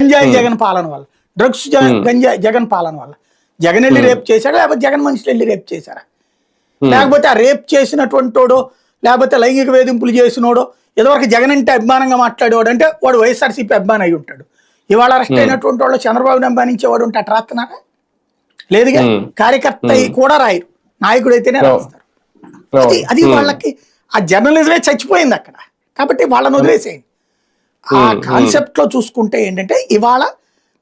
గంజాయి జగన్ పాలన వల్ల, డ్రగ్స్ జగన్ పాలన వల్ల. జగన్ వెళ్ళి రేప్ చేశాడా, లేకపోతే జగన్ మనుషులు వెళ్ళి రేప్ చేశారా? లేకపోతే ఆ రేప్ చేసినటువంటివాడో, లేకపోతే లైంగిక వేధింపులు చేసినోడో, ఇదివరకు జగన్ అంటే అభిమానంగా మాట్లాడేవాడు అంటే వాడు వైఎస్ఆర్సీపీ అభిమాని అయి ఉంటాడు. ఇవాళ అరెస్ట్ అయినటువంటి వాళ్ళు చంద్రబాబుని అభిమానించేవాడు ఉంటే అట్లా రాస్తున్నారా? లేదుగా. కార్యకర్త కూడా రాయరు, నాయకుడు అయితేనే రాస్తారు. అది వాళ్ళకి ఆ జర్నలిజమే చచ్చిపోయింది అక్కడ. కాబట్టి వాళ్ళని వదిలేసేయండి. ఆ కాన్సెప్ట్ లో చూసుకుంటే ఏంటంటే ఇవాళ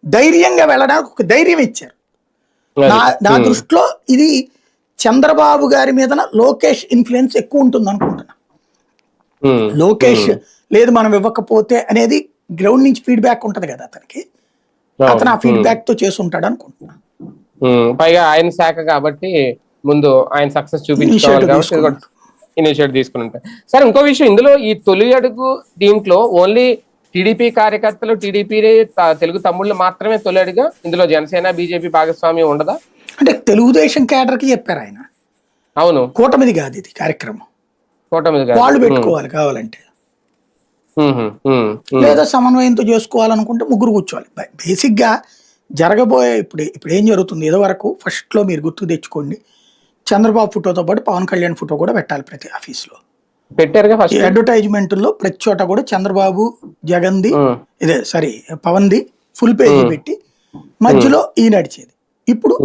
ధైర్యంగా వెళ్ళడానికి ఒక ధైర్యం ఇచ్చారు. నా దృష్టిలో ఇది చంద్రబాబు గారి మీద లోకేష్ ఇన్ఫ్లుయెన్స్ ఎక్కువ ఉంటుంది అనుకుంటున్నా. లోకేష్ లేదు మనం ఇవ్వకపోతే అనేది గ్రౌండ్ నుంచి ఫీడ్బ్యాక్ ఉంటది కదా అతనికి, అతను ఆ ఫీడ్బ్యాక్ తో చేసి ఉంటాడు అనుకుంటున్నా. పైగా ఆయన శాఖ కాబట్టి ముందు ఆయన సక్సెస్ చూపించుకోవాలి కాబట్టి ఇనిషియేటివ్ తీసుకుని ఉంటారు. సరే, ఇంకో విషయం, ఇందులో ఈ తొలి అడుగు దీంట్లో ఓన్లీ టీడీపీ కార్యకర్తలు, టీడీపీ తెలుగు తమ్ముళ్ళు మాత్రమే తొలి అడుగా? ఇందులో జనసేన బీజేపీ భాగస్వామ్యం ఉండదా? అంటే తెలుగుదేశం కేడర్ కి చెప్పారు ఆయన. అవును, కూటమిది కాదు ఇది కార్యక్రమం, వాళ్ళు పెట్టుకోవాలి కావాలంటే, లేదా సమన్వయంతో చేసుకోవాలనుకుంటే ముగ్గురు కూర్చోవాలి. బేసిక్ గా జరగబోయే ఇప్పుడు ఏం జరుగుతుంది, ఏదో వరకు ఫస్ట్ లో మీరు గుర్తు తెచ్చుకోండి, చంద్రబాబు ఫోటోతో పాటు పవన్ కళ్యాణ్ ఫోటో కూడా పెట్టాలి ప్రతి ఆఫీస్ లో. పెట్టారుగా అడ్వర్టైజ్మెంట్ లో ప్రతి చోట కూడా చంద్రబాబు జగన్ది పవన్ది ఫుల్ పేజీ పెట్టి మధ్యలో ఈ నడిచేది. ఇప్పుడు